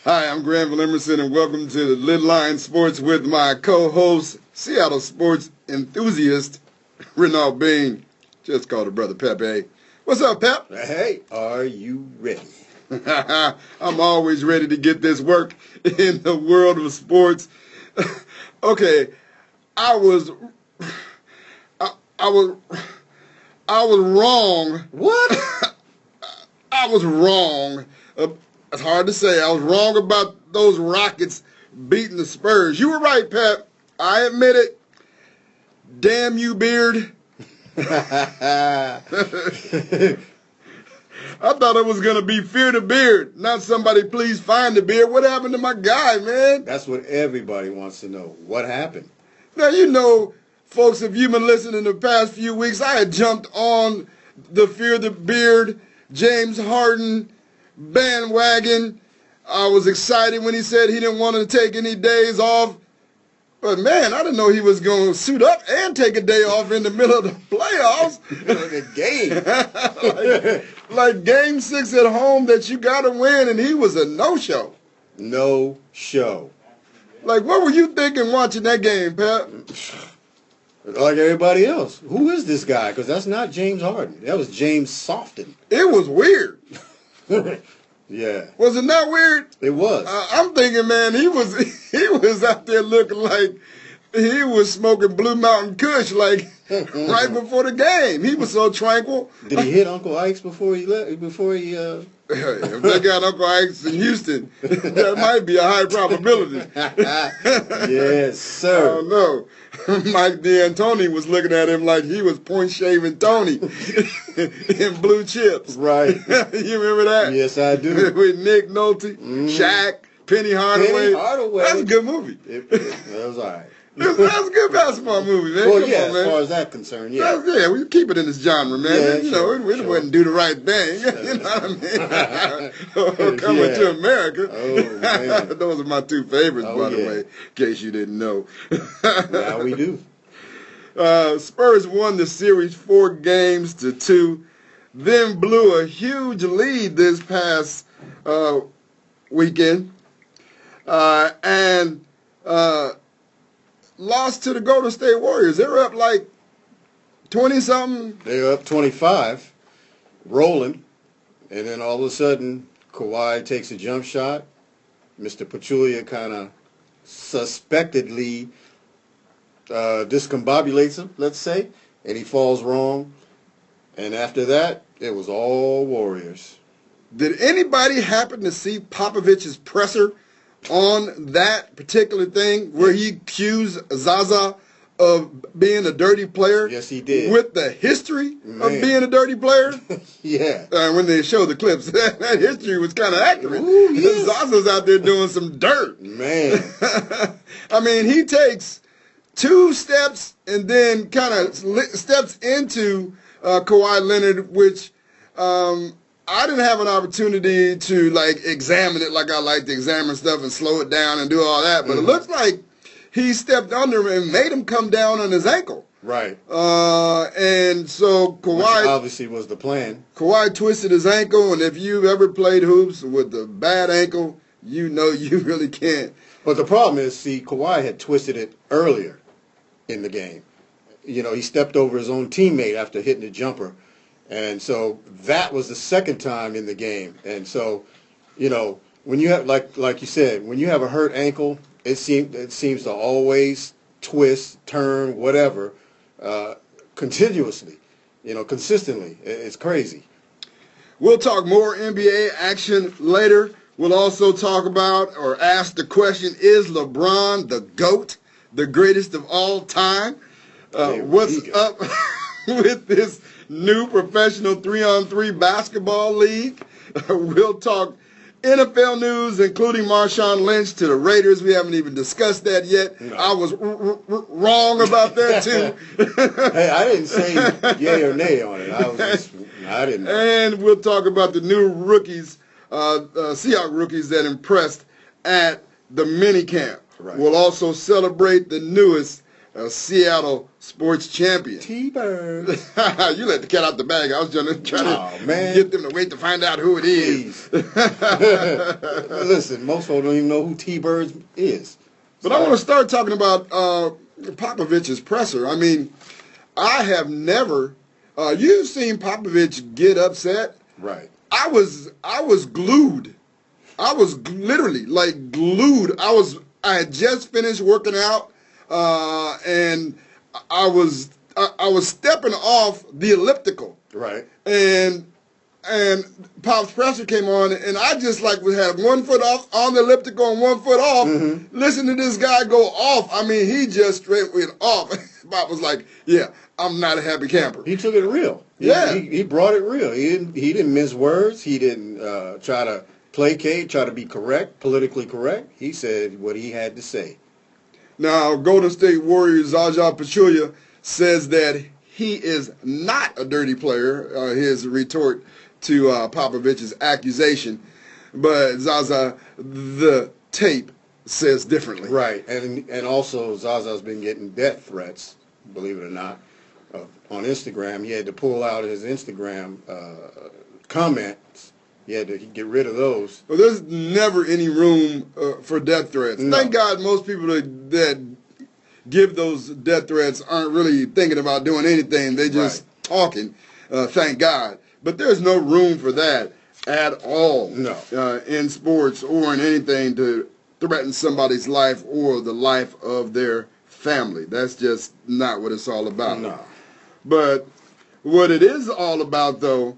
Hi, I'm Granville Emerson, and welcome to Lidline Sports with my co-host, Seattle sports enthusiast, Renault Bean. Just called a brother Pepe. What's up, Pep? Hey, are you ready? I'm always ready to get this work in the world of sports. Okay, I was wrong. What? I was wrong. It's hard to say. I was wrong about those Rockets beating the Spurs. You were right, Pep. I admit it. Damn you, Beard. I thought it was going to be Fear the Beard, not somebody please find the beard. What happened to my guy, man? That's what everybody wants to know. What happened? Now, you know, folks, if you've been listening the past few weeks, I had jumped on the Fear the Beard, James Harden bandwagon. I was excited when he said he didn't want to take any days off. But, man, I didn't know he was going to suit up and take a day off in the middle of the playoffs. The game. like Game 6 at home that you got to win, and he was a no-show. No show. Like, what were you thinking watching that game, Pep? Like everybody else. Who is this guy? Because that's not James Harden. That was James Softon. It was weird. Yeah. Was it not weird? It was. I'm thinking, man, he was out there looking like he was smoking Blue Mountain Kush, like right before the game. He was so tranquil. Did he hit Uncle Ike's before he left? If they got Uncle Ike's in Houston, that might be a high probability. Yes, sir. I don't know. Mike D'Antoni was looking at him like he was point-shaving Tony in Blue Chips. Right. You remember that? Yes, I do. With Nick Nolte, Shaq, Penny Hardaway. That's a good movie. It was all right. That's a good basketball movie, man. Well, Come yeah, on, man. as far as that concerned, yeah. We keep it in this genre, man. Yeah, you know, we wouldn't do the right thing. You know what I mean? Coming to America. Oh, man. Those are my two favorites, by the way, in case you didn't know. Now we do. Spurs won the series 4-2, then blew a huge lead this past weekend, and lost to the Golden State Warriors. They were up like 20-something. They were up 25, rolling, and then all of a sudden, Kawai takes a jump shot. Mr. Pachulia kind of suspectedly discombobulates him, let's say, and he falls wrong. And after that, it was all Warriors. Did anybody happen to see Popovich's presser on that particular thing where he accused Zaza of being a dirty player? Yes, he did. With the history of being a dirty player? Yeah. When they showed the clips, that history was kind of accurate. Ooh, yes. Zaza's out there doing some dirt. Man. I mean, he takes 2 steps and then kind of steps into Kawhi Leonard, which I didn't have an opportunity to like examine it like I like to examine stuff and slow it down and do all that. But it looks like he stepped under him and made him come down on his ankle. Right. And so Kawhi, which obviously was the plan. Kawhi twisted his ankle, and if you've ever played hoops with a bad ankle, you know you really can't. But the problem is, see, Kawhi had twisted it earlier in the game. You know, he stepped over his own teammate after hitting the jumper. And so that was the second time in the game. And so, you know, when you have, like you said, when you have a hurt ankle, it seems to always twist, turn, whatever, continuously, you know, consistently. It's crazy. We'll talk more NBA action later. We'll also talk about or ask the question, is LeBron the GOAT, the greatest of all time? What's up with this new professional 3-on-3 basketball league? We'll talk NFL news, including Marshawn Lynch to the Raiders. We haven't even discussed that yet. No. I was wrong about that, too. Hey, I didn't say yay or nay on it. I didn't know. And we'll talk about the new rookies, Seahawks rookies that impressed at the minicamp. Right. We'll also celebrate the newest a Seattle sports champion. T-Bird. You let the cat out the bag. I was trying to get them to wait to find out who it is. Listen, most folks don't even know who T-Bird is. But I want to start talking about Popovich's presser. I mean, I have never. You've seen Popovich get upset. Right. I was glued. I was literally like glued. I had just finished working out, and I was stepping off the elliptical. Right. And Pop's presser came on, and I just like had one foot off on the elliptical and one foot off. Mm-hmm. Listen to this guy go off. I mean, he just straight went off. Pop was like, "Yeah, I'm not a happy camper." He took it real. He brought it real. He didn't mince words. He didn't try to placate, try to be correct, politically correct. He said what he had to say. Now, Golden State Warriors Zaza Pachulia says that he is not a dirty player. His retort to Popovich's accusation, but Zaza, the tape says differently. Right, and also Zaza's been getting death threats, believe it or not, on Instagram. He had to pull out his Instagram comments. He had to get rid of those. Well, there's never any room for death threats. No. Thank God most people that give those death threats aren't really thinking about doing anything. They're just talking, thank God. But there's no room for that at all. No. In sports or in anything to threaten somebody's life or the life of their family. That's just not what it's all about. No. But what it is all about, though,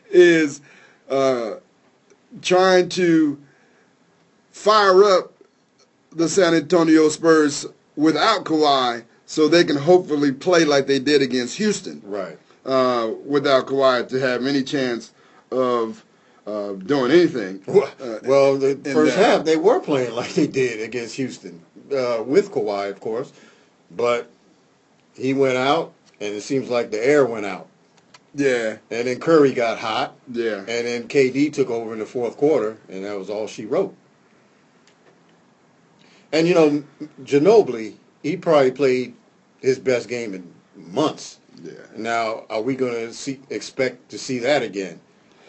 is trying to fire up the San Antonio Spurs without Kawhi so they can hopefully play like they did against Houston. Right. Without Kawhi to have any chance of doing anything. Well, the first half they were playing like they did against Houston with Kawhi, of course, but he went out, and it seems like the air went out. Yeah. And then Curry got hot. Yeah. And then KD took over in the fourth quarter, and that was all she wrote. And, you know, Ginobili, he probably played his best game in months. Yeah. Now, are we going to expect to see that again?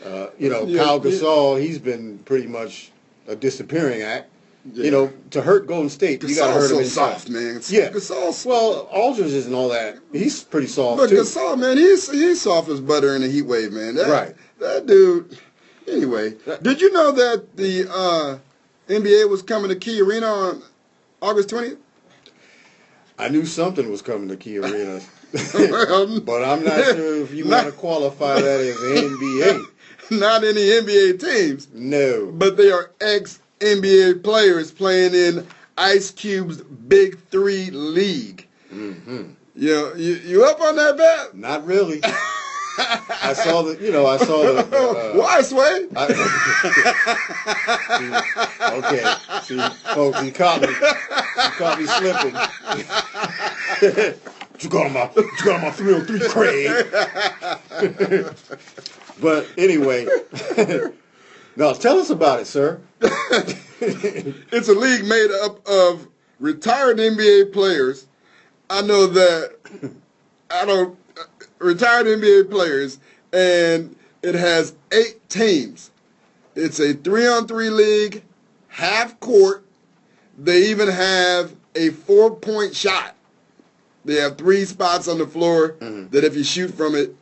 Kyle Gasol, he's been pretty much a disappearing act. Yeah. You know, to hurt Golden State, you got to hurt him inside. Soft, man. Yeah. Gasol's well, Aldridge isn't all that. He's pretty soft, but too. But Gasol, man, he's soft as butter in a heat wave, man. That dude. Anyway, did you know that the NBA was coming to Key Arena on August 20th? I knew something was coming to Key Arena. But I'm not sure if you want to qualify that as NBA. Not any NBA teams. No. But they are ex-NBA players playing in Ice Cube's Big Three League. Mm-hmm. You up on that, bet? Not really. I saw the. Why, Sway? Okay. See, folks, you caught me slipping. You got on my 303, Craig. But anyway, now tell us about it, sir. It's a league made up of retired NBA players. Retired NBA players, and it has 8 teams. It's a 3-on-3 league, half court. They even have a 4-point shot. They have 3 spots on the floor that if you shoot from it,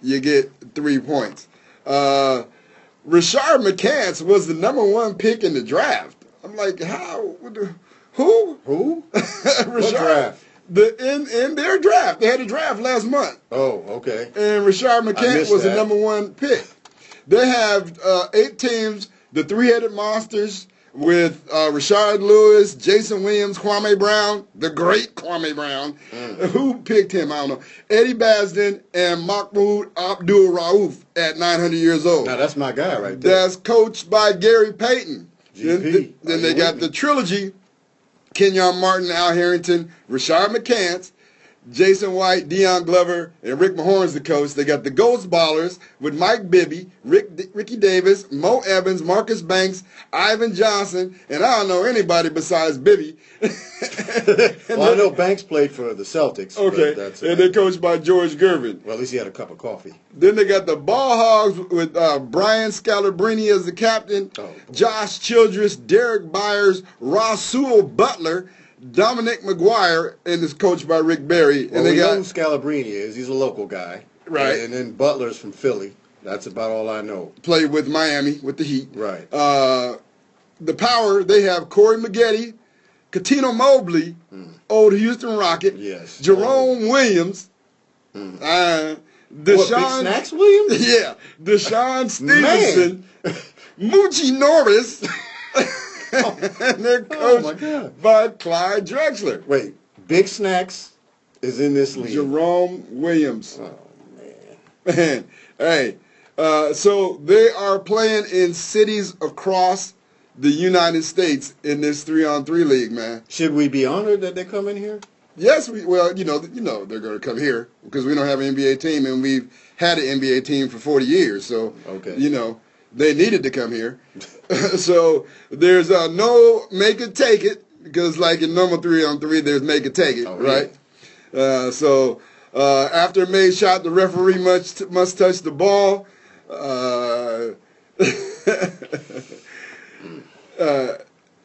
you get 3 points. Rashard McCants was the #1 pick in the draft. I'm like, how? Who? Rashard. What draft? In their draft. They had a draft last month. Oh, okay. And Rashard McCants was the #1 pick. They have 8 teams, the Three-Headed Monsters, with Rashard Lewis, Jason Williams, Kwame Brown, the great Kwame Brown. Who picked him? I don't know. Eddie Basden and Mahmoud Abdul-Rauf at 900 years old. Now, that's my guy right there. That's coached by Gary Payton. GP. Then they got the trilogy, Kenyon Martin, Al Harrington, Rashard McCants. Jason White, Deion Glover, and Rick Mahorn's the coach. They got the Ghost Ballers with Mike Bibby, Ricky Davis, Mo Evans, Marcus Banks, Ivan Johnson, and I don't know anybody besides Bibby. Well, I know Banks played for the Celtics. Okay, and they're coached by George Gervin. Well, at least he had a cup of coffee. Then they got the Ball Hogs with Brian Scalabrine as the captain, Josh Childress, Derek Byers, Rasul Butler, Dominic McGuire, and is coached by Rick Barry. Well, and they know got who Scalabrine is. He's a local guy. Right. And then Butler's from Philly. That's about all I know. played with Miami with the Heat. Right. The Power, they have Corey Maggette, Katino Mobley, old Houston Rocket, Yes. Jerome Williams, What, Deshaun Big Snacks Williams? Yeah, Deshaun Stevenson, Moochie Norris, and they're coached by Clyde Drexler. Wait, Big Snacks is in this league. Jerome Williams. Oh, man. Hey, so they are playing in cities across the United States in this 3-on-3 league, man. Should we be honored that they come in here? Yes, well, you know they're going to come here because we don't have an NBA team, and we've had an NBA team for 40 years. So, they needed to come here. So there's no make it take it because, like in normal 3-on-3, there's make it take it, right? So after a made shot, the referee must touch the ball.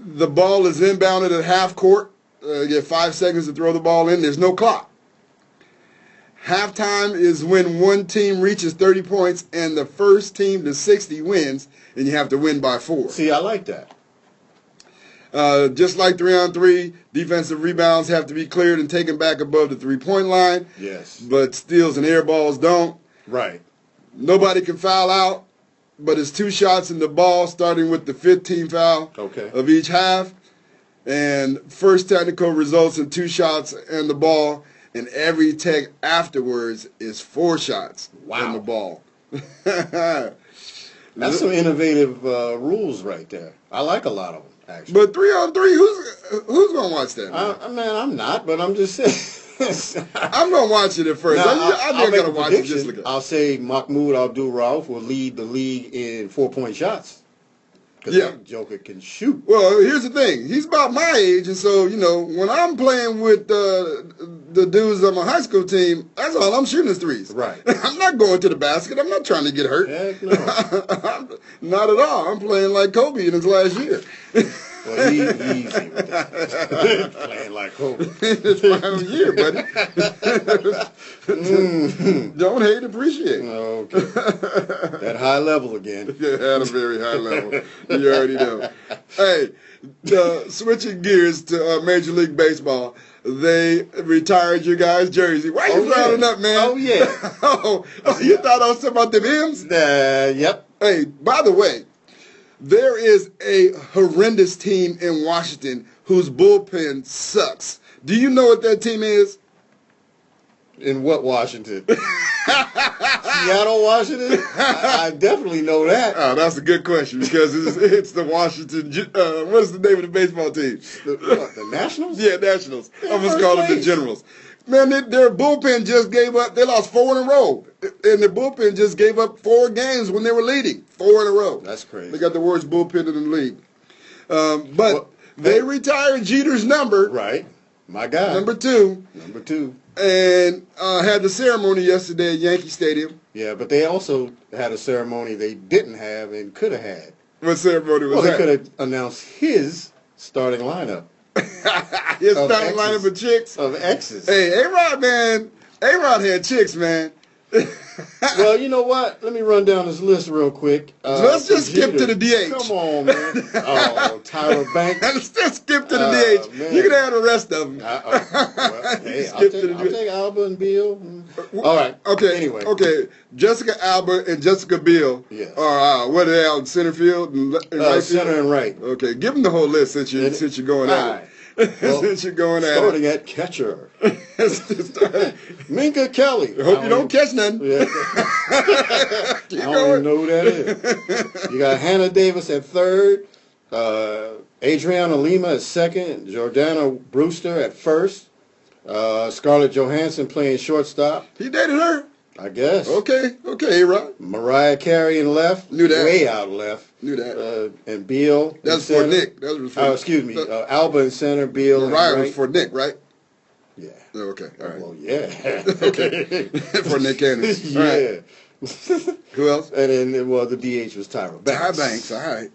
The ball is inbounded at half court. You get 5 seconds to throw the ball in. There's no clock. Halftime is when one team reaches 30 points and the first team to 60 wins, and you have to win by 4. See, I like that. Just like 3-on-3, defensive rebounds have to be cleared and taken back above the 3-point line. Yes. But steals and air balls don't. Right. Nobody can foul out, but it's 2 shots in the ball, starting with the 15th foul of each half. And first technical results in 2 shots and the ball, and every tech afterwards is 4 shots in the ball. That's some innovative rules right there. I like a lot of them, actually. But 3-on-3, who's going to watch that? Man, I'm not, but I'm just saying. I'm going to watch it at first. I'm going to watch it just look at it. I'll say Mahmoud Abdul-Rauf will lead the league in 4-point shots. Because that joker can shoot. Well, here's the thing. He's about my age, and so, when I'm playing with the dudes on my high school team, that's all I'm shooting is threes. Right. I'm not going to the basket. I'm not trying to get hurt. Heck no. Not at all. I'm playing like Kobe in his last year. Well, easy with that. Playing like Kobe. His final year, buddy. Don't hate, appreciate. Okay. That high level again. Yeah, at a very high level. You already know. Hey, switching gears to Major League Baseball, they retired your guys' jersey. Why are you rounding up, man? Oh, yeah. You thought I was talking about them M's? Yep. Hey, by the way, there is a horrendous team in Washington whose bullpen sucks. Do you know what that team is? In what Washington? Seattle, Washington? I definitely know that. Oh, that's a good question because it's the Washington. What is the name of the baseball team? The Nationals? Yeah, Nationals. I almost called them the Generals. Man, their bullpen just gave up. They lost 4 in a row. And their bullpen just gave up 4 games when they were leading. 4 in a row. That's crazy. They got the worst bullpen in the league. But they retired Jeter's number. Right. My guy. Number 2. Number 2. And had the ceremony yesterday at Yankee Stadium. Yeah, but they also had a ceremony they didn't have and could have had. What ceremony was that? Well, they could have announced his starting lineup. His starting lineup of chicks? Of exes. Hey, A-Rod, man. A-Rod had chicks, man. Well, you know what? Let me run down this list real quick. Let's just skip to the DH. Come on, man. Oh, Tyler Banks. Let's just skip to the DH. Man. You can have the rest of them. Well, hey, I'll take Alba and Beal. All right. Okay. Anyway. Okay. Jessica Alba and Jessica Biel are what are they out in center field and right center field? and right. Okay. Give them the whole list since you're going at it. Well, since you're going at it. Starting at catcher. Minka Kelly. I hope you don't catch nothing. Yeah. I don't even know who that is. You got Hannah Davis at third, Adriana Lima at second, Jordana Brewster at first, Scarlett Johansson playing shortstop. He dated her? I guess. Okay, right. Mariah Carey in left. Knew that. Way out left. Knew that. And Beal. That's for Nick. That was for excuse me. Alba in center, Beal. Mariah was for Nick, right? Yeah. Oh, okay, all right. Well, yeah. Okay. For Nick Cannon. Yeah. Right. Who else? And then, the DH was Tyra Banks. Tyra Banks, all right.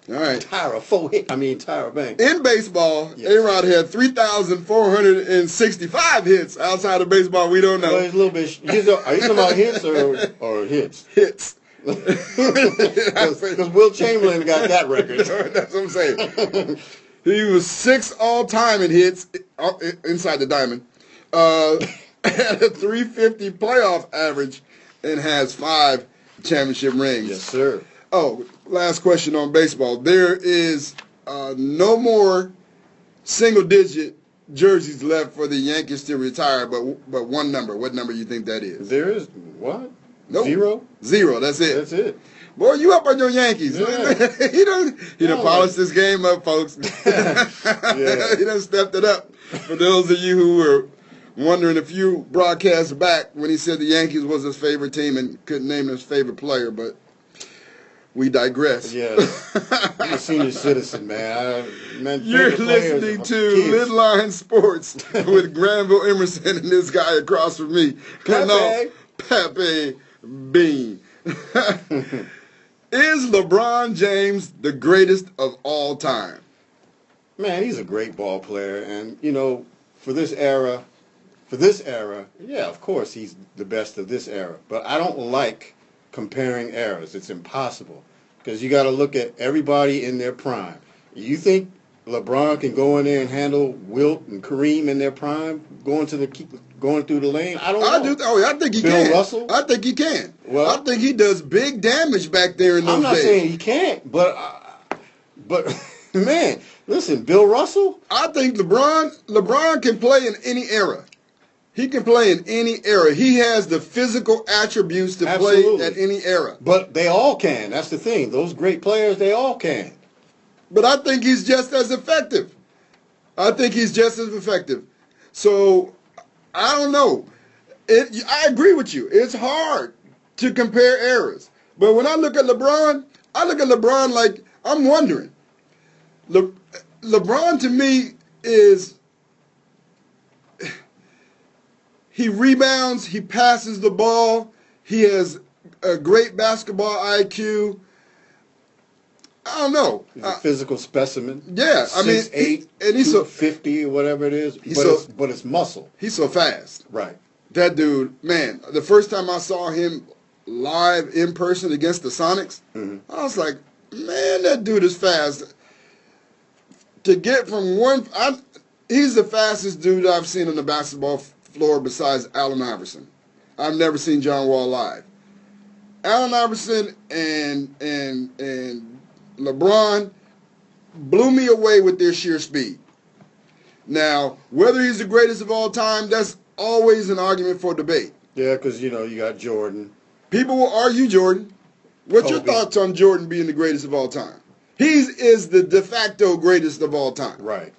All right. Tyra Banks. In baseball, yes. A-Rod had 3,465 hits. Outside of baseball, we don't know. Well, it's a little bit. Are you talking about hits or hits? Hits. Because Will Chamberlain got that record. That's what I'm saying. He was 6th all-time in hits inside the diamond. Had a 350 playoff average and has 5 championship rings. Yes, sir. Oh, last question on baseball. There is no more single-digit jerseys left for the Yankees to retire, but one number. What number you think that is? There is what? Nope. 0? 0. That's it. That's it. Boy, you up on your Yankees. Yeah. he done polished this game up, folks. Yeah. He done stepped it up. For those of you who were wondering a few broadcasts back when he said the Yankees was his favorite team and couldn't name his favorite player, but we digress. Yeah. I'm a senior citizen, man. You're listening to Lidline Sports with Granville Emerson and this guy across from me. Pepe Bean. Is LeBron James the greatest of all time? Man, he's a great ball player, and for this era, yeah, of course he's the best of this era. But I don't like comparing eras. It's impossible because you got to look at everybody in their prime. You think LeBron can go in there and handle Wilt and Kareem in their prime, going through the lane? I don't know. I think he Bill can. Russell? I think he can. Well, I think he does big damage back there in those days. I'm not saying he can't, but man, listen, Bill Russell? I think LeBron can play in any era. He can play in any era. He has the physical attributes to Absolutely. play at any era. But they all can. That's the thing. Those great players, they all can. But I think he's just as effective. So, I don't know. I agree with you. It's hard to compare eras. But when I look at LeBron like I'm wondering. LeBron to me is, he rebounds, he passes the ball, he has a great basketball IQ. I don't know. He's a physical specimen. Yeah, 6'8", and he's 250 or whatever it is. But it's muscle. He's so fast. Right. That dude, man. The first time I saw him live in person against the Sonics, I was like, man, that dude is fast. To get from he's the fastest dude I've seen on the basketball floor besides Allen Iverson. I've never seen John Wall live. Allen Iverson and LeBron blew me away with their sheer speed. Now, whether he's the greatest of all time, that's always an argument for debate. Yeah, because, you got Jordan. People will argue Jordan. What's your thoughts on Jordan being the greatest of all time? He is the de facto greatest of all time. Right.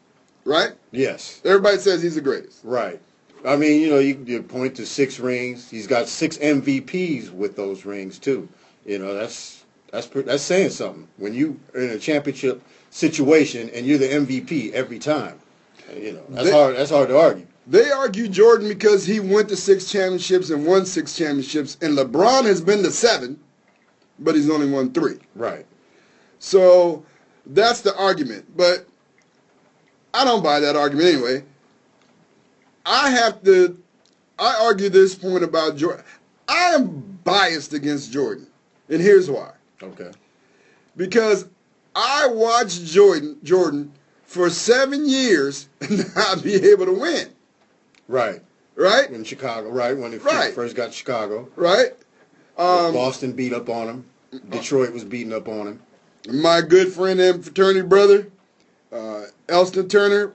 Right? Yes. Everybody says he's the greatest. Right. I mean, you point to 6 rings. He's got 6 MVPs with those rings, too. That's saying something. When you are in a championship situation and you're the MVP every time, that's hard to argue. They argue Jordan because he went to 6 championships and won 6 championships, and LeBron has been to 7, but he's only won 3. Right. So that's the argument. But I don't buy that argument anyway. I argue this point about Jordan. I am biased against Jordan, and here's why. Okay. Because I watched Jordan for 7 years and not be able to win. Right. Right? In Chicago, right, when he first got to Chicago. Right. Boston beat up on him. Detroit was beating up on him. My good friend and fraternity brother, Elston Turner,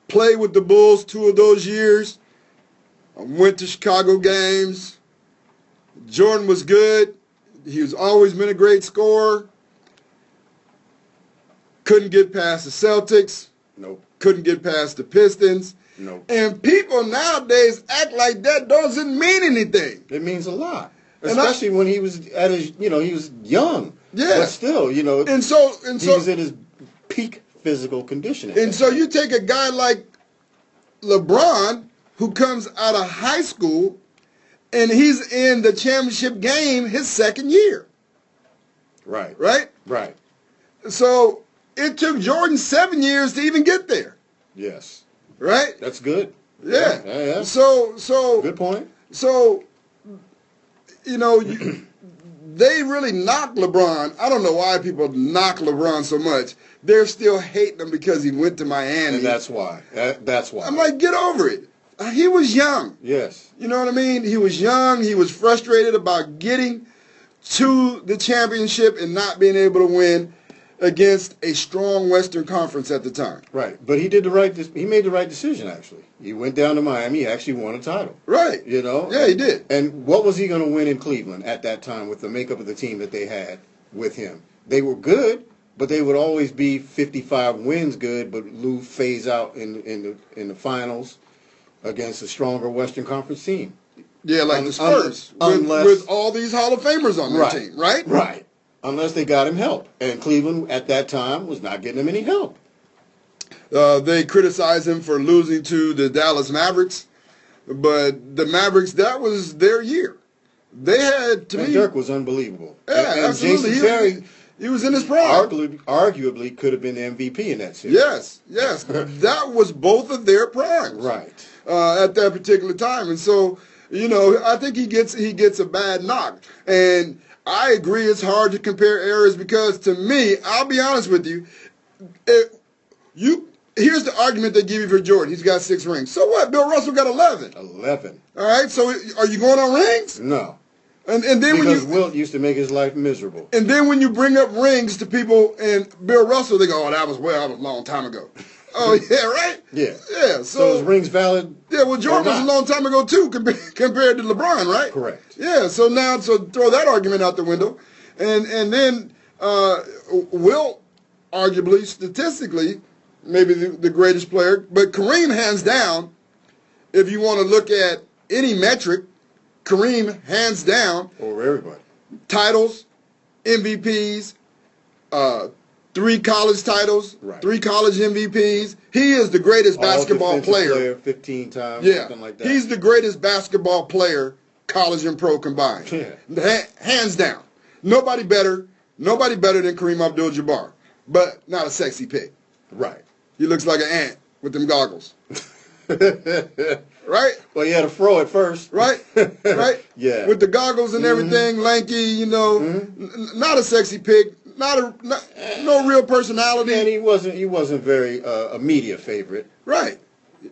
played with the Bulls 2 of those years. I went to Chicago games. Jordan was good. He's always been a great scorer. Couldn't get past the Celtics. Nope. couldn't get past the Pistons. No. And people nowadays act like that doesn't mean anything. It means a lot. Especially when he was at his, he was young. Yeah. But still, he was in his peak physical condition. And so you take a guy like LeBron, who comes out of high school, and he's in the championship game his second year. Right. Right? Right. So it took Jordan 7 years to even get there. Yes. Right? That's good. Yeah. Yeah. So good point. So, they really knock LeBron. I don't know why people knock LeBron so much. They're still hating him because he went to Miami. And that's why. That's why. I'm like, get over it. He was young. Yes. You know what I mean? He was young. He was frustrated about getting to the championship and not being able to win against a strong Western Conference at the time. Right. But he made the right decision, actually. He went down to Miami. He actually won a title. Right. Yeah, he did. And what was he going to win in Cleveland at that time with the makeup of the team that they had with him? They were good, but they would always be 55 wins good, but phase out in the finals against a stronger Western Conference team. Yeah, like the Spurs, with all these Hall of Famers on their team, right? Right. Unless they got him help. And Cleveland at that time was not getting him any help. They criticized him for losing to the Dallas Mavericks, but the Mavericks, that was their year. They had, to me... Dirk was unbelievable. Yeah, and absolutely. Jason Terry... He was in his prime. Arguably could have been the MVP in that series. Yes. That was both of their primes. Right. At that particular time. And so, I think he gets a bad knock. And I agree it's hard to compare eras because, to me, I'll be honest with you, here's the argument they give you for Jordan. He's got 6 rings. So what? Bill Russell got 11. 11. All right, so are you going on rings? No. And then because Wilt used to make his life miserable. And then when you bring up rings to people and Bill Russell, they go, "Oh, that was a long time ago." Oh yeah, right. Yeah. Yeah. So is rings valid? Yeah. Well, Jordan was a long time ago too, compared to LeBron, right? Correct. Yeah. So throw that argument out the window, and then Wilt, arguably statistically, maybe the greatest player, but Kareem hands down. If you want to look at any metric. Kareem, hands down. Over everybody. Titles, MVPs, 3 college titles, right. 3 college MVPs. He is the greatest basketball player. 15 times, something like that. He's the greatest basketball player, college and pro combined. Yeah. Hands down. Nobody better than Kareem Abdul-Jabbar, but not a sexy pick. Right. He looks like an ant with them goggles. Right? Well, you had a fro at first. Right? Right? Yeah. With the goggles and everything, lanky, not a sexy pick, no real personality. And he wasn't very a media favorite. Right.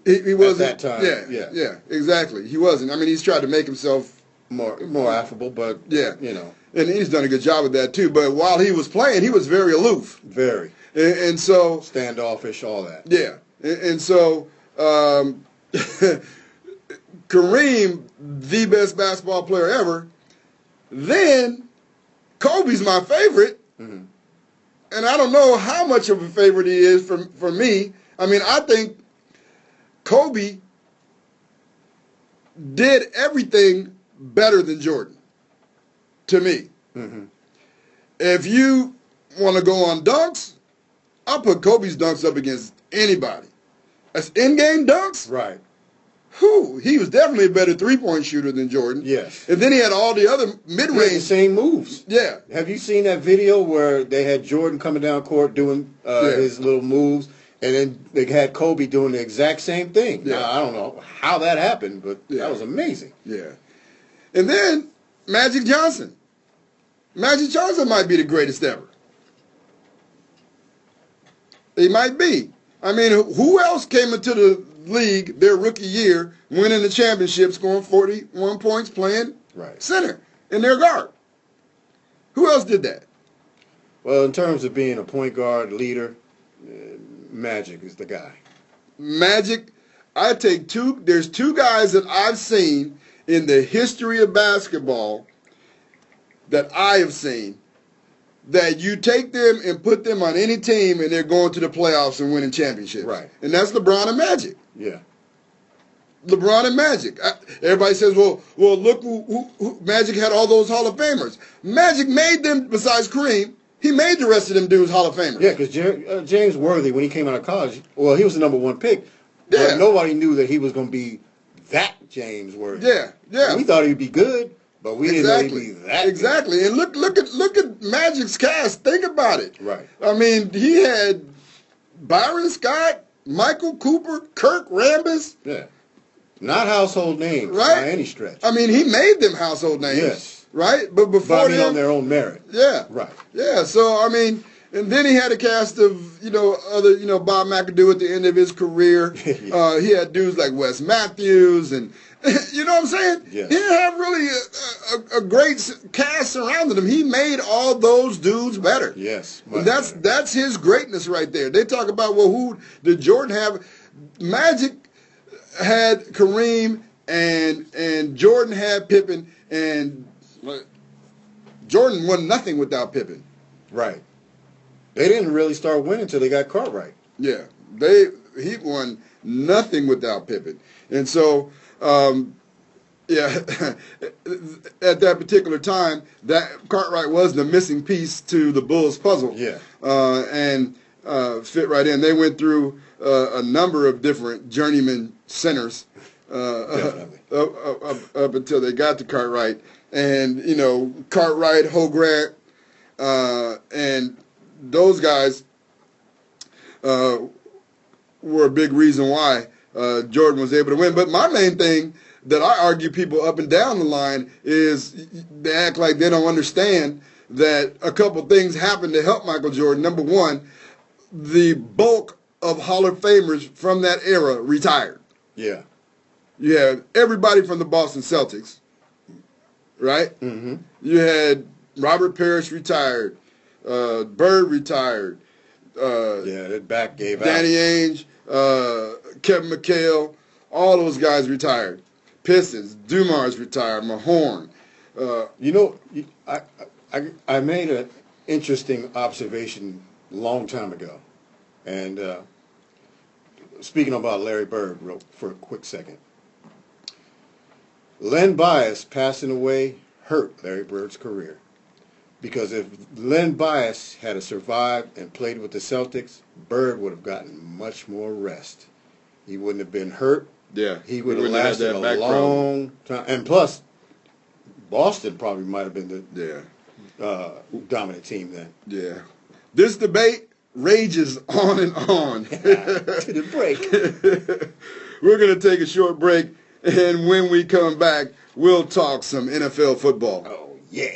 He wasn't. At that time. Yeah, exactly. He wasn't. I mean, he's tried to make himself more affable, but, And he's done a good job with that, too. But while he was playing, he was very aloof. Very. And so... Standoffish, all that. Yeah. And so... Kareem, the best basketball player ever. Then Kobe's my favorite, and I don't know how much of a favorite he is for me. I mean, I think Kobe did everything better than Jordan, to me. If you want to go on dunks, I'll put Kobe's dunks up against anybody. That's in-game dunks? Right. He was definitely a better three-point shooter than Jordan. Yes. And then he had all the other mid-range. The same moves. Yeah. Have you seen that video where they had Jordan coming down court doing his little moves, and then they had Kobe doing the exact same thing? Yeah. Now, I don't know how that happened, but that was amazing. Yeah. And then Magic Johnson. Magic Johnson might be the greatest ever. He might be. I mean, who else came into the league their rookie year, winning the championship, scoring 41 points, playing center in their guard? Who else did that? Well, in terms of being a point guard leader, Magic is the guy. Magic, I take there's 2 guys that I've seen in the history of basketball that I have seen that you take them and put them on any team and they're going to the playoffs and winning championships. Right. And that's LeBron and Magic. Yeah. LeBron and Magic. Everybody says, well, look who Magic had all those Hall of Famers. Magic made them, besides Kareem, he made the rest of them dudes Hall of Famers. Yeah, because James Worthy, when he came out of college, well, he was the number one pick. Yeah. But nobody knew that he was going to be that James Worthy. Yeah, yeah. We thought he'd be good, but we didn't know he'd be that exactly. good. And look at Magic's cast. Think about it. Right. I mean, he had Byron Scott, Michael Cooper, Kirk Rambis. Yeah. Not household names right? by any stretch. I mean, he made them household names. Yes. Right? But before them, on their own merit. Yeah. Right. Yeah. So, I mean, and then he had a cast of, other, Bob McAdoo at the end of his career. Yeah. He had dudes like Wes Matthews and, you know what I'm saying? Yes. He didn't have really a great cast surrounding him. He made all those dudes better. Yes. And that's his greatness right there. They talk about, well, who did Jordan have? Magic had Kareem and Jordan had Pippen, and Jordan won nothing without Pippen. Right. They didn't really start winning until they got Cartwright. Yeah. He won nothing without Pippen. And so, yeah, at that particular time, that Cartwright was the missing piece to the Bulls puzzle. Yeah. And fit right in. They went through a number of different journeyman centers up until they got to Cartwright. And, Cartwright, Hogrant, and those guys were a big reason why Jordan was able to win. But my main thing that I argue people up and down the line is they act like they don't understand that a couple things happened to help Michael Jordan. Number one, the bulk of Hall of Famers from that era retired. Yeah. You had everybody from the Boston Celtics, right? Mm-hmm. You had Robert Parrish retired, Bird retired. That back gave Danny out. Ainge, Kevin McHale, all those guys retired. Pistons, Dumars retired, Mahorn. I made an interesting observation a long time ago. And speaking about Larry Bird for a quick second. Len Bias passing away hurt Larry Bird's career. Because if Len Bias had survived and played with the Celtics, Bird would have gotten much more rest. He wouldn't have been hurt. Yeah. He would have lasted a long time. And plus, Boston probably might have been the dominant team then. Yeah. This debate rages on and on. To the break. We're going to take a short break, and when we come back, we'll talk some NFL football. Oh, yeah.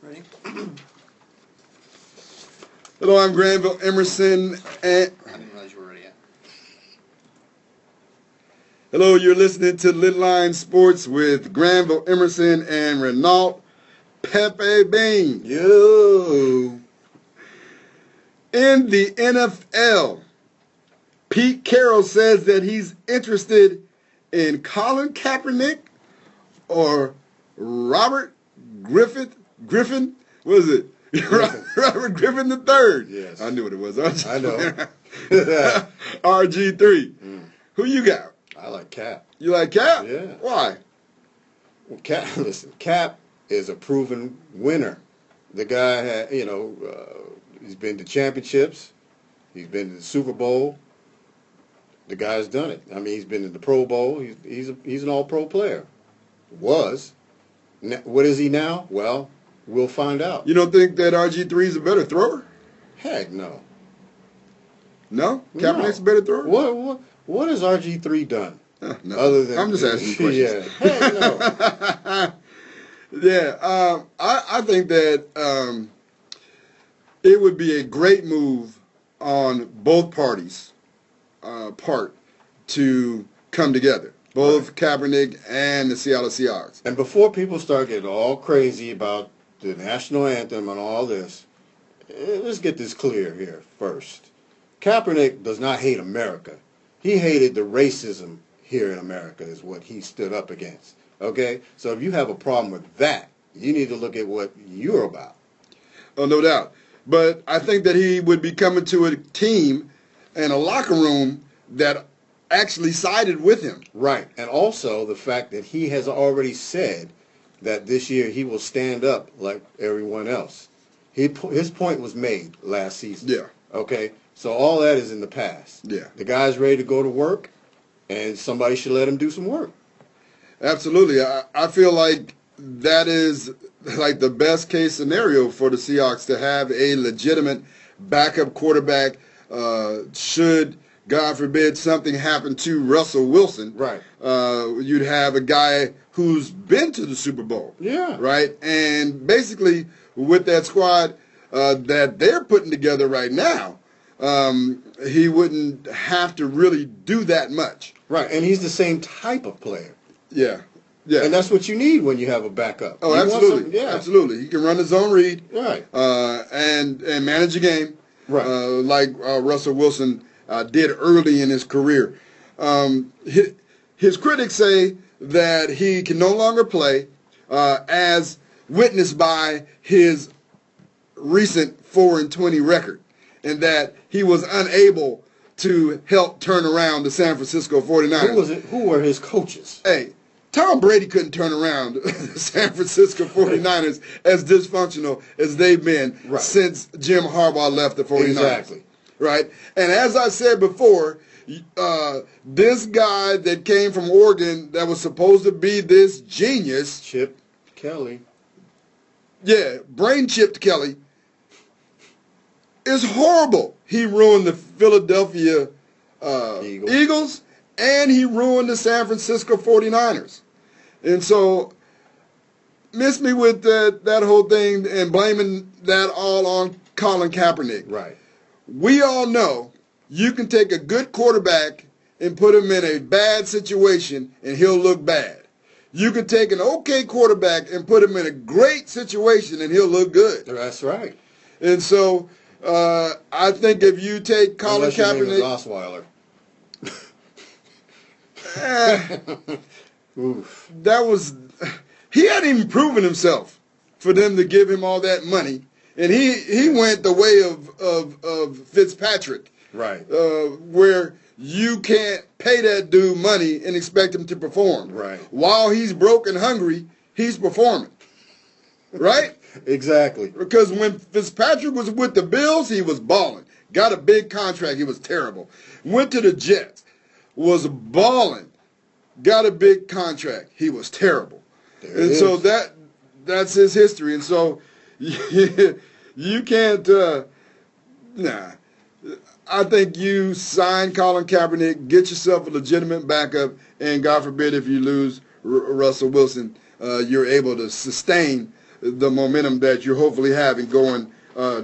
Ready? Hello, I'm Granville Emerson, and I didn't realize you were ready yet. hello, you're listening to Lidline Sports with Granville Emerson and Renault Pepe Bean. Yo. In the NFL, Pete Carroll says that he's interested in Colin Kaepernick or Robert Griffin, what is it? Robert Griffin III. Yes. I knew what it was. I know. RG3. Who you got? I like Cap. You like Cap? Yeah. Why? Well, Cap is a proven winner. The guy had, he's been to championships. He's been to the Super Bowl. The guy's done it. I mean, he's been in the Pro Bowl. He's an all-pro player. Was. What is he now? Well, we'll find out. You don't think that RG3 is a better thrower? Heck no. No? Kaepernick's a better thrower? What has RG3 done? No. Other than I'm just asking questions. Yeah. Heck no. Yeah, I think that it would be a great move on both parties' part to come together, both Kaepernick and the Seattle Seahawks. And before people start getting all crazy about the national anthem and all this, let's get this clear here first. Kaepernick does not hate America. He hated the racism here in America is what he stood up against. Okay? So if you have a problem with that, you need to look at what you're about. Oh, no doubt. But I think that he would be coming to a team and a locker room that actually sided with him. Right. And also the fact that he has already said that this year he will stand up like everyone else. His point was made last season. Yeah. Okay? So all that is in the past. Yeah. The guy's ready to go to work, and somebody should let him do some work. Absolutely. I feel like that is like the best case scenario for the Seahawks, to have a legitimate backup quarterback should, God forbid, something happen to Russell Wilson. Right. You'd have a guy who's been to the Super Bowl. Yeah. Right. And basically with that squad that they're putting together right now, he wouldn't have to really do that much. Right. And he's the same type of player. Yeah. Yeah. And that's what you need when you have a backup. Oh, You want absolutely. some- yeah. Absolutely. He can run his own read. Right. And manage a game. Right. Like Russell Wilson did early in his career. His critics say that he can no longer play, as witnessed by his recent 4-20 record, and that he was unable to help turn around the San Francisco 49ers. Who was it? Who were his coaches? Hey, Tom Brady couldn't turn around the San Francisco 49ers as dysfunctional as they've been Right. since Jim Harbaugh left the 49ers. Exactly. Right? And as I said before, this guy that came from Oregon that was supposed to be this genius, Chip Kelly. yeah, brain chipped Kelly, is horrible. He ruined the Philadelphia Eagles, and he ruined the San Francisco 49ers. And so, miss me with that whole thing and blaming that all on Colin Kaepernick. Right. We all know you can take a good quarterback and put him in a bad situation and he'll look bad. You can take an okay quarterback and put him in a great situation and he'll look good. That's right. And so I think if you take Colin Unless your name is Kaepernick, Osweiler. Oof. he hadn't even proven himself for them to give him all that money. And he went the way of Fitzpatrick. Right. Where you can't pay that dude money and expect him to perform. Right. While he's broke and hungry, he's performing. Right? Exactly. Because when Fitzpatrick was with the Bills, he was balling. Got a big contract, he was terrible. Went to the Jets, was balling. Got a big contract, he was terrible. So that's his history. And so you can't, I think you sign Colin Kaepernick, get yourself a legitimate backup, and God forbid if you lose Russell Wilson, you're able to sustain the momentum that you're hopefully having going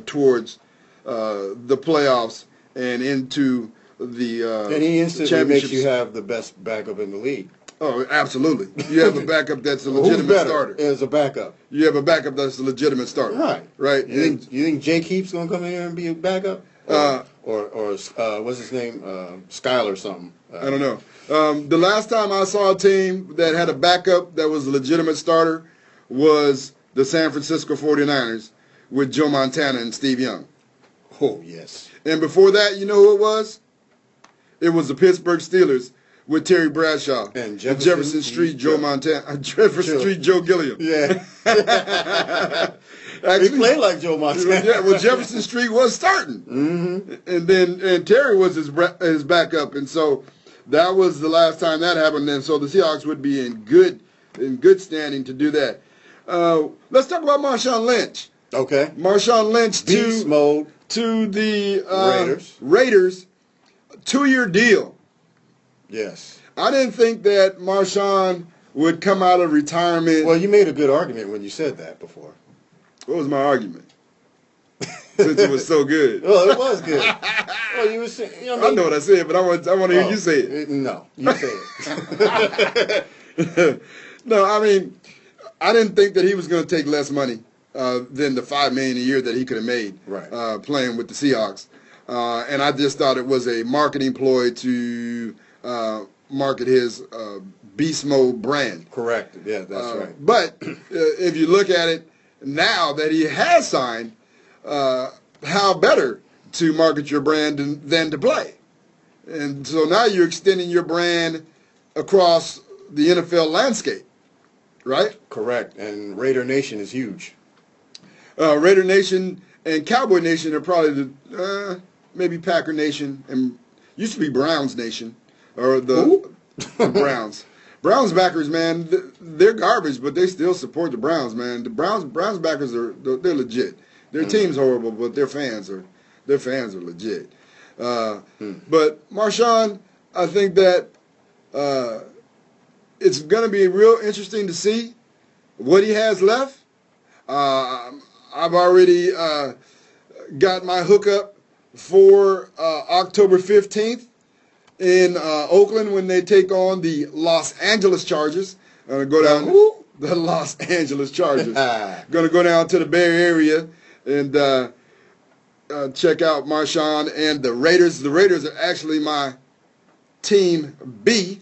towards the playoffs and into the and he instantly championships. makes you have the best backup in the league. Oh, absolutely. You have a backup that's a Who's legitimate better starter. as a backup? You have a backup that's a legitimate starter. Right. Right. You think Jake Heap's gonna come in here and be a backup? Or what's his name? Skyler something. I don't know. The last time I saw a team that had a backup that was a legitimate starter was the San Francisco 49ers with Joe Montana and Steve Young. Oh, yes. And before that, you know who it was? It was the Pittsburgh Steelers with Terry Bradshaw and Jefferson Street Joe Montana, Jefferson Street Joe Gilliam. Yeah. Actually, he played like Joe Montana. Yeah, well, Jefferson Street was starting, and then Terry was his backup, and so that was the last time that happened. And so the Seahawks would be in good standing to do that. Let's talk about Marshawn Lynch. Okay. Marshawn Lynch Beast mode to the Raiders. 2-year deal. Yes. I didn't think that Marshawn would come out of retirement. Well, you made a good argument when you said that before. What was my argument? Since it was so good. Well, it was good. Well, you were saying. You know, I know what I said, but I want to hear you say it. No, you say it. No, I mean, I didn't think that he was going to take less money than the $5 million a year that he could have made playing with the Seahawks, and I just thought it was a marketing ploy to market his beast mode brand. Correct. Yeah, that's right. But if you look at it now that he has signed, how better to market your brand than to play? And so now you're extending your brand across the NFL landscape, right? Correct. And Raider Nation is huge. Raider Nation and Cowboy Nation are probably the maybe Packer Nation, and used to be Browns Nation, or the Browns. Browns backers, man, they're garbage, but they still support the Browns, man. The Browns backers they're legit. Their team's horrible, but their fans are legit. But Marshawn, I think that it's going to be real interesting to see what he has left. I've already got my hookup for October 15th in Oakland when they take on the Los Angeles Chargers. I'm going to go down the Los Angeles Chargers. Going to go down to the Bay Area and check out Marshawn and the Raiders. The Raiders are actually my Team B.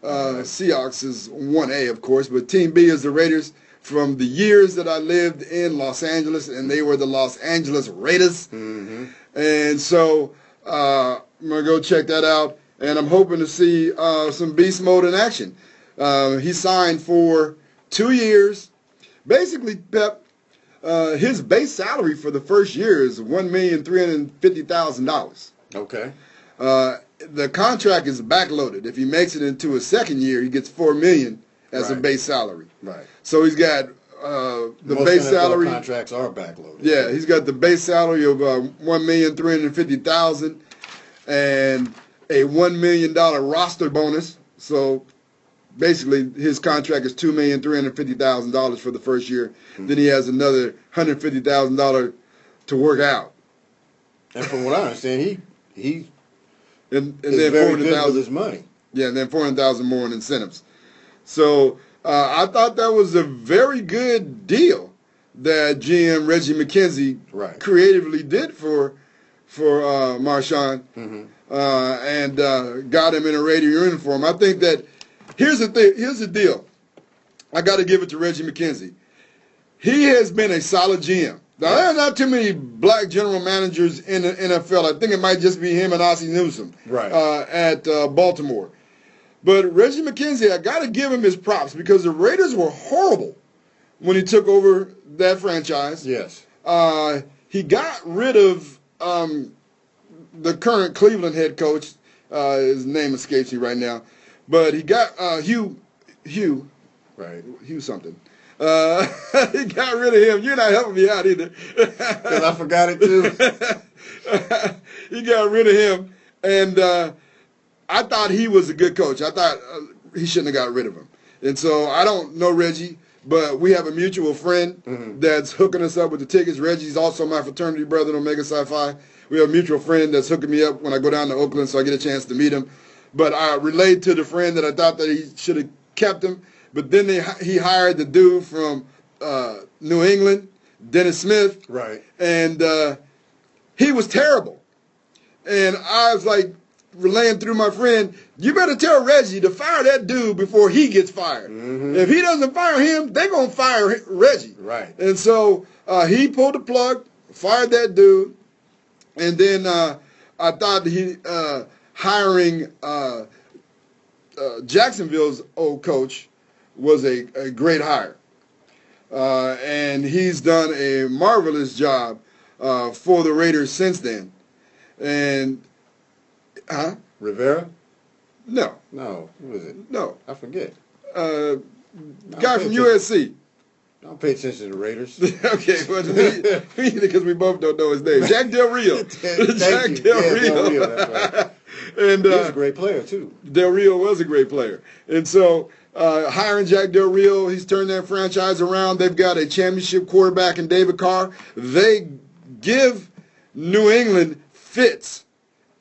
Seahawks is 1A, of course, but Team B is the Raiders from the years that I lived in Los Angeles, and they were the Los Angeles Raiders. Mm-hmm. And so I'm going to go check that out, and I'm hoping to see some beast mode in action. He signed for 2 years. Basically, Pep, his base salary for the first year is $1,350,000. Okay. The contract is backloaded. If he makes it into a second year, he gets $4 million as a base salary. Right. So he's got the Most base NFL salary. Contracts are backloaded. Yeah, he's got the base salary of $1,350,000 and a $1 million roster bonus. So basically, his contract is $2,350,000 for the first year. Mm-hmm. Then he has another $150,000 to work out. And from what I understand, he and is then very good with his money. Yeah, and then $400,000 more in incentives. So I thought that was a very good deal that GM Reggie McKenzie creatively did for Marshawn, and got him in a Raider uniform. I think that here's the deal. I got to give it to Reggie McKenzie. He has been a solid GM. Now, there are not too many black general managers in the NFL. I think it might just be him and Ozzie Newsome at Baltimore. But Reggie McKenzie, I got to give him his props because the Raiders were horrible when he took over that franchise. Yes. He got rid of the current Cleveland head coach. His name escapes me right now. But he got Hugh something. He got rid of him. You're not helping me out either. Because I forgot it too. He got rid of him, and I thought he was a good coach. I thought he shouldn't have got rid of him. And so I don't know Reggie, but we have a mutual friend that's hooking us up with the tickets. Reggie's also my fraternity brother in Omega Psi Phi. We have a mutual friend that's hooking me up when I go down to Oakland, so I get a chance to meet him. But I relayed to the friend that I thought that he should have kept him. But then he hired the dude from New England, Dennis Smith. Right. And he was terrible. And I was like relaying through my friend, you better tell Reggie to fire that dude before he gets fired. Mm-hmm. If he doesn't fire him, they're going to fire Reggie. Right. And so he pulled the plug, fired that dude. And then I thought he hiring Jacksonville's old coach was a great hire. And he's done a marvelous job for the Raiders since then. And, Rivera? No. No. Who was it? No. I forget. Guy from USC. Don't pay attention to the Raiders. Okay, but because we both don't know his name. Jack Del Rio. Jack Del Rio. That's right. And he was a great player, too. Del Rio was a great player. And so hiring Jack Del Rio, he's turned that franchise around. They've got a championship quarterback in David Carr. They give New England fits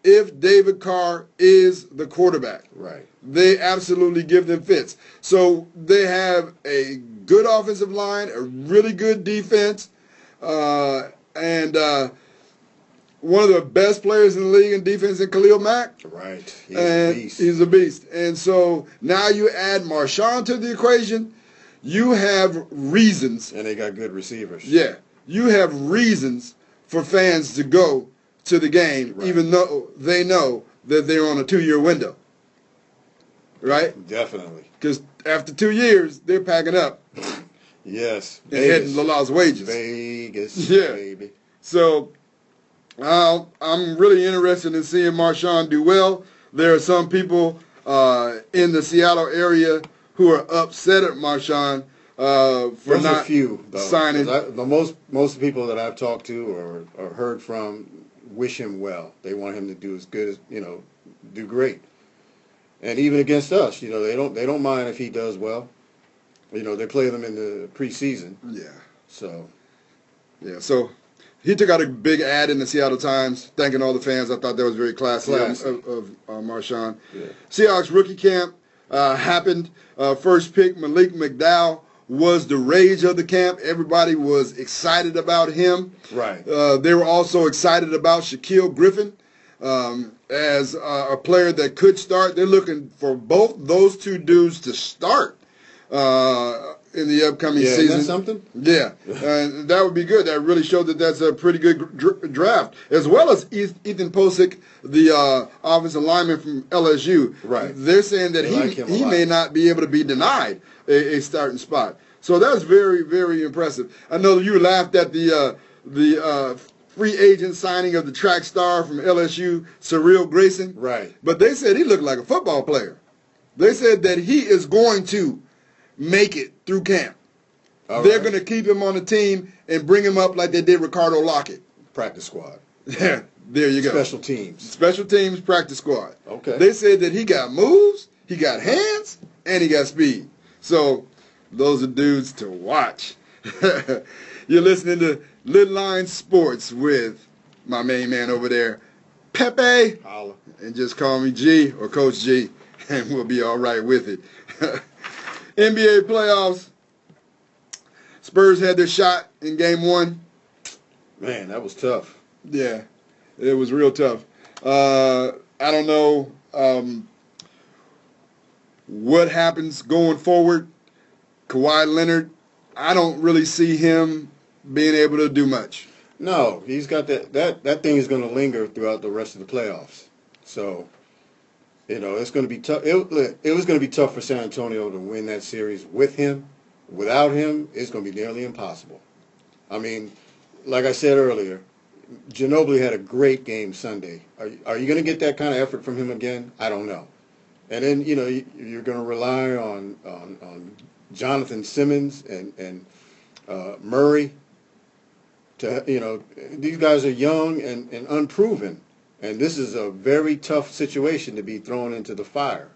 if David Carr is the quarterback. Right. They absolutely give them fits. So they have a good offensive line, a really good defense, and one of the best players in the league in defense in Khalil Mack. Right. He's a beast. And so now you add Marshawn to the equation. You have reasons. And they got good receivers. Yeah. You have reasons for fans to go to the game, even though they know that they're on a 2-year window. Right? Definitely. Because after 2 years, they're packing up. Yes. And heading to Las Wages. Vegas, baby. So I'm really interested in seeing Marshawn do well. There are some people in the Seattle area who are upset at Marshawn for There's not a few, though, signing. Most people that I've talked to or heard from wish him well. They want him to do as good as, do great. And even against us, they don't mind if he does well. They play them in the preseason. Yeah. So he took out a big ad in the Seattle Times, thanking all the fans. I thought that was very classy. Of Marshawn. Yeah. Seahawks rookie camp happened. First pick, Malik McDowell, was the rage of the camp. Everybody was excited about him. Right. They were also excited about Shaquille Griffin as a player that could start. They're looking for both those two dudes to start in the upcoming season. Isn't that something? Yeah, that would be good. That really showed that that's a pretty good draft, as well as Ethan Posick, the offensive lineman from LSU. Right. They're saying that he may not be able to be denied a starting spot. So that's very, very impressive. I know you laughed at the free agent signing of the track star from LSU, Cyril Grayson. Right. But they said he looked like a football player. They said that he is going to make it through camp. They're going to keep him on the team and bring him up like they did Ricardo Lockett. Practice squad. Yeah, there you go. Special teams. Special teams practice squad. Okay. They said that he got moves, he got hands, and he got speed. So those are dudes to watch. You're listening to Lidline Sports with my main man over there, Pepe. Holla. And just call me G or Coach G, and we'll be all right with it. NBA playoffs. Spurs had their shot in game 1. Man, that was tough. Yeah, it was real tough. I don't know what happens going forward. Kawhi Leonard, I don't really see him being able to do much. No, he's got that thing is going to linger throughout the rest of the playoffs. So, it's going to be tough. It was going to be tough for San Antonio to win that series with him. Without him, it's going to be nearly impossible. I mean, like I said earlier, Ginobili had a great game Sunday. Are you going to get that kind of effort from him again? I don't know. And then, you're going to rely on Jonathan Simmons and Murray. These guys are young and unproven. And this is a very tough situation to be thrown into the fire.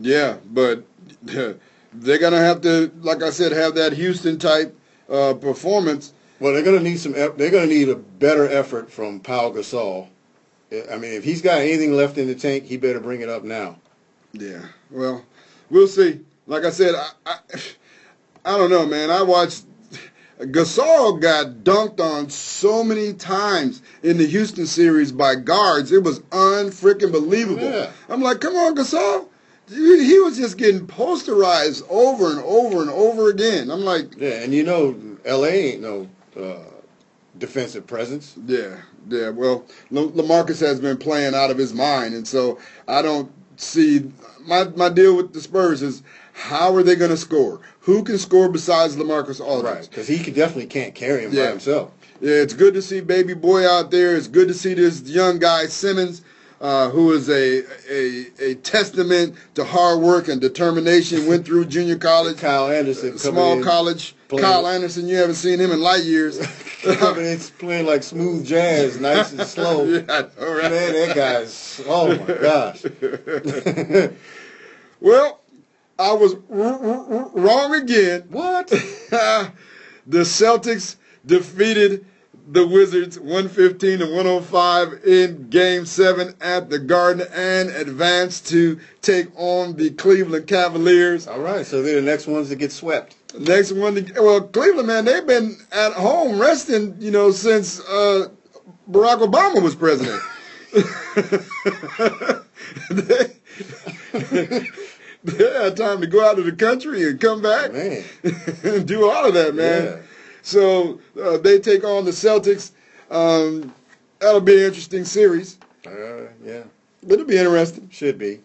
Yeah, but they're going to have to, like I said, have that Houston-type performance. Well, they're going to need they're going to need a better effort from Pau Gasol. I mean, if he's got anything left in the tank, he better bring it up now. Yeah, well, we'll see. Like I said, I don't know, man. I watched Gasol got dunked on so many times in the Houston series by guards. It was unfreaking believable. Yeah. I'm like, come on, Gasol. He was just getting posterized over and over and over again. I'm like... Yeah, and L.A. ain't no defensive presence. Yeah. Well, LaMarcus has been playing out of his mind, and so I don't see... My deal with the Spurs is, how are they going to score? Who can score besides LaMarcus Aldridge? Right, because he definitely can't carry him by himself. Yeah, it's good to see baby boy out there. It's good to see this young guy, Simmons, who is a testament to hard work and determination. Went through junior college. Kyle Anderson. Small college. Kyle Anderson, you haven't seen him in light years. It's playing like smooth jazz, nice and slow. Yeah, all right. Man, that guy's, oh my gosh. Well, I was wrong again. What? The Celtics defeated the Wizards 115-105 in Game 7 at the Garden and advanced to take on the Cleveland Cavaliers. All right, so they're the next ones to get swept. Next one, Cleveland, man, they've been at home resting, since Barack Obama was president. They had time to go out of the country and come back and do all of that, man. Yeah. So they take on the Celtics. That'll be an interesting series. Yeah. It'll be interesting. Should be.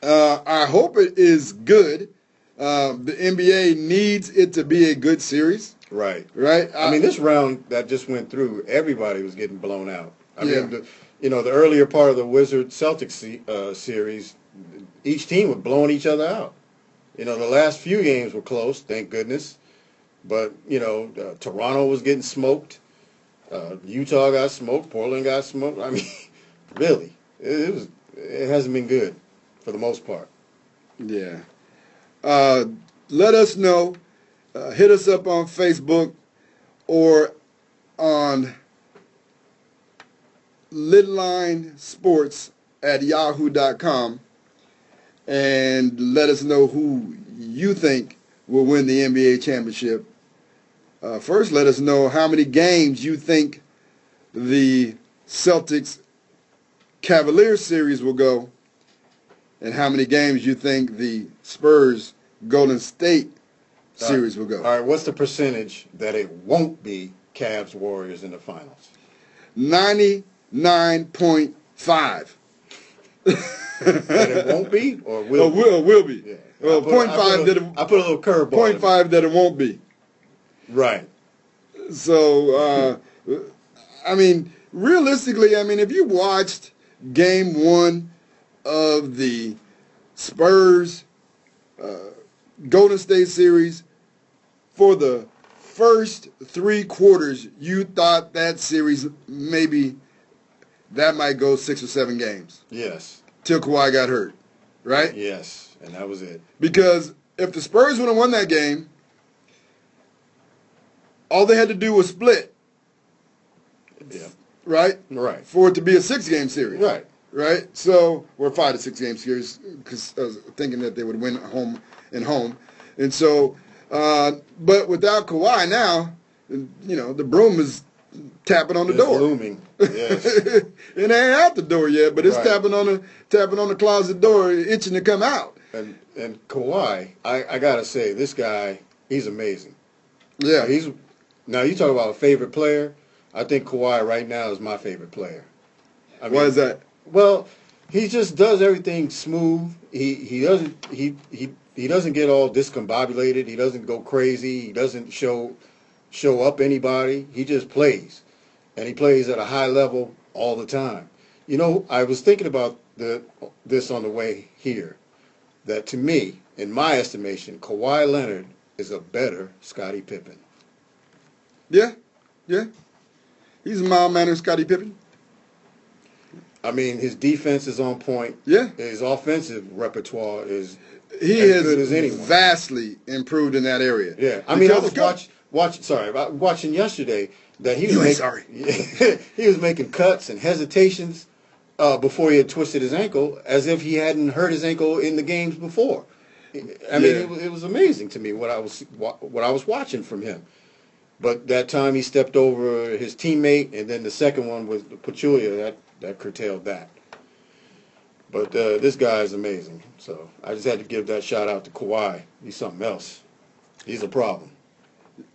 I hope it is good. The NBA needs it to be a good series. Right. Right? I mean, this round that just went through, everybody was getting blown out. I mean, the earlier part of the Wizards-Celtics series, each team was blowing each other out. The last few games were close, thank goodness. But, Toronto was getting smoked. Utah got smoked. Portland got smoked. I mean, really, it hasn't been good for the most part. Yeah. Let us know. Hit us up on Facebook or on Lidline Sports at yahoo.com and let us know who you think will win the NBA championship. First, let us know how many games you think the Celtics Cavaliers series will go and how many games you think the Spurs Golden State series will go. All right, what's the percentage that it won't be Cavs Warriors in the finals? 99.5. That it won't be or will be? Will be. Yeah. Well, 0.5 that it, I put a little curveball. 0.5 that it won't be. Right. So, I mean, realistically, if you watched Game 1 of the Spurs Golden State series, for the first 3 quarters, you thought that series maybe that might go 6 or 7 games. Yes. Till Kawhi got hurt, right? Yes, and that was it. Because if the Spurs would have won that game, all they had to do was split. Yeah. Right? Right. For it to be a 6-game series. Right. Right? So, or 5 to 6-game series, because I was thinking that they would win home and home. And so, but without Kawhi now, the broom is tapping on the door. Looming. Yes. It ain't out the door yet, but it's Right. tapping on the closet door, itching to come out. And Kawhi, I gotta say, this guy, he's amazing. Yeah. Now you talk about a favorite player. I think Kawhi right now is my favorite player. Why is that? Well, he just does everything smooth. He doesn't get all discombobulated. He doesn't go crazy. He doesn't show up anybody. He just plays, and he plays at a high level all the time. I was thinking about this on the way here. That to me, in my estimation, Kawhi Leonard is a better Scottie Pippen. Yeah. He's a mild-mannered Scottie Pippen. I mean, his defense is on point. Yeah. His offensive repertoire is He as has good as anyone. vastly improved in that area. Yeah. I mean, I was watching yesterday that he was he was making cuts and hesitations before he had twisted his ankle, as if he hadn't hurt his ankle in the games before. I mean, it was amazing to me what I was watching from him. But that time he stepped over his teammate, and then the second one was Pachulia that curtailed that. But this guy is amazing. So I just had to give that shout out to Kawhi. He's something else. He's a problem.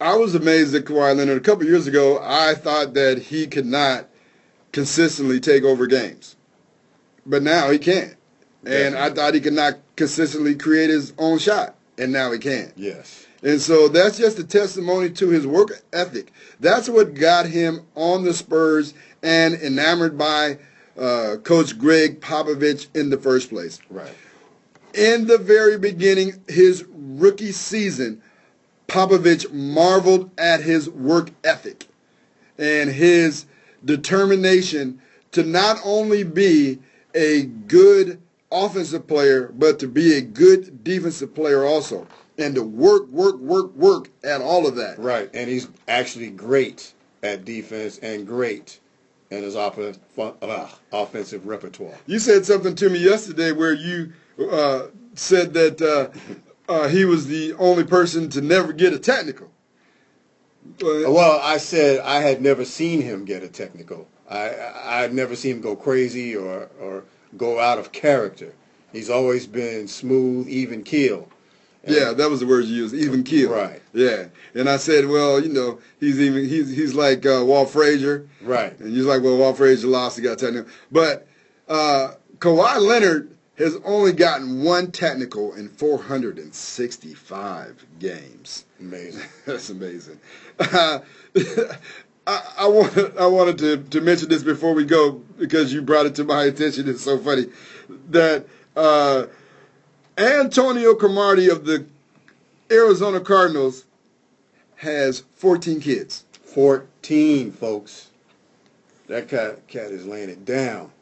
I was amazed at Kawhi Leonard. A couple years ago, I thought that he could not consistently take over games. But now he can. And I thought he could not consistently create his own shot. And now he can. Yes. And so that's just a testimony to his work ethic. That's what got him on the Spurs and enamored by Coach Greg Popovich in the first place. Right. In the very beginning, his rookie season, Popovich marveled at his work ethic and his determination to not only be a good offensive player, but to be a good defensive player also. And to work at all of that. Right. And he's actually great at defense and great in his offensive repertoire. You said something to me yesterday where you said that he was the only person to never get a technical. Well, I said I had never seen him get a technical. I've never seen him go crazy or go out of character. He's always been smooth, even keel. Yeah, that was the word you used, even keel. Right. Yeah, and I said, well, he's like Walt Frazier. Right. And you're like, well, Walt Frazier lost, he got technical. But Kawhi Leonard has only gotten one technical in 465 games. Amazing. That's amazing. I wanted to mention this before we go because you brought it to my attention. It's so funny that Antonio Cromartie of the Arizona Cardinals has 14 kids. 14, folks. That cat is laying it down.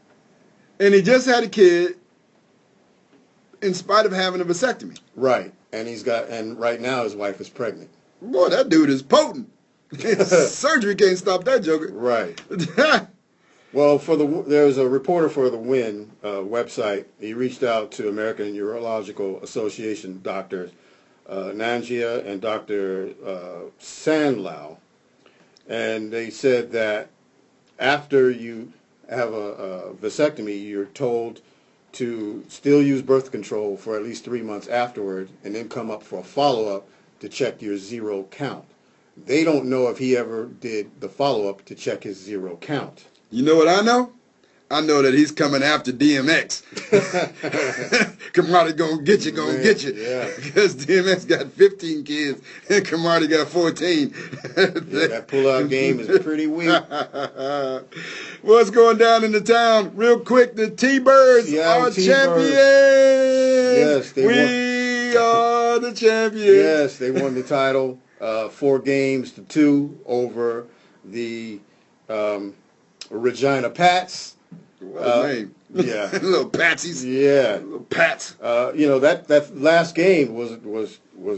And he just had a kid in spite of having a vasectomy. Right. And right now his wife is pregnant. Boy, that dude is potent. Surgery can't stop that joker. Right. Well, there's a reporter for the Win website. He reached out to American Urological Association doctors, Nangia and Dr. Sandlau, and they said that after you have a vasectomy, you're told to still use birth control for at least 3 months afterward, and then come up for a follow-up to check your zero count. They don't know if he ever did the follow-up to check his zero count. You know what I know? I know that he's coming after DMX. Cromartie gonna get you. Yeah. Because DMX got 15 kids and Cromartie got 14. That pull-out game is pretty weak. What's going down in the town? Real quick, the T-Birds are champions. Yes, we are the champions. Yes, they won the title 4 games to 2 over the Regina Pats. What a name. Yeah. Little patsies. Yeah. Little pats. That last game was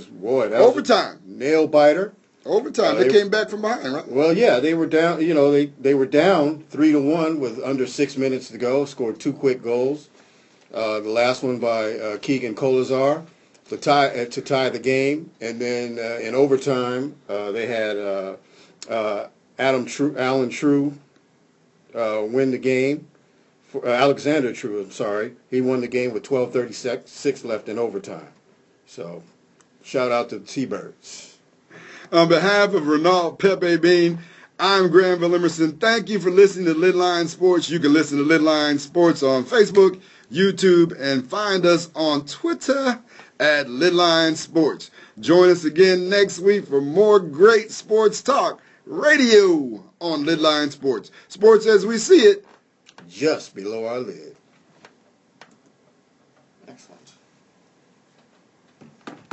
boy, that overtime. Was a nail biter. Overtime. They came back from behind, right? Well, yeah, they were down. They were down 3-1 with under 6 minutes to go. Scored 2 quick goals. The last one by Keegan Kolazar to tie the game, and then in overtime they had Alan True win the game. Alexander True, I'm sorry. He won the game with 12:36 left in overtime. So, shout out to the T-Birds. On behalf of Renault Pepe Bean, I'm Granville Emerson. Thank you for listening to Lidline Sports. You can listen to Lidline Sports on Facebook, YouTube, and find us on Twitter at Lidline Sports. Join us again next week for more great sports talk radio on Lidline Sports. Sports as we see it, just below our lid.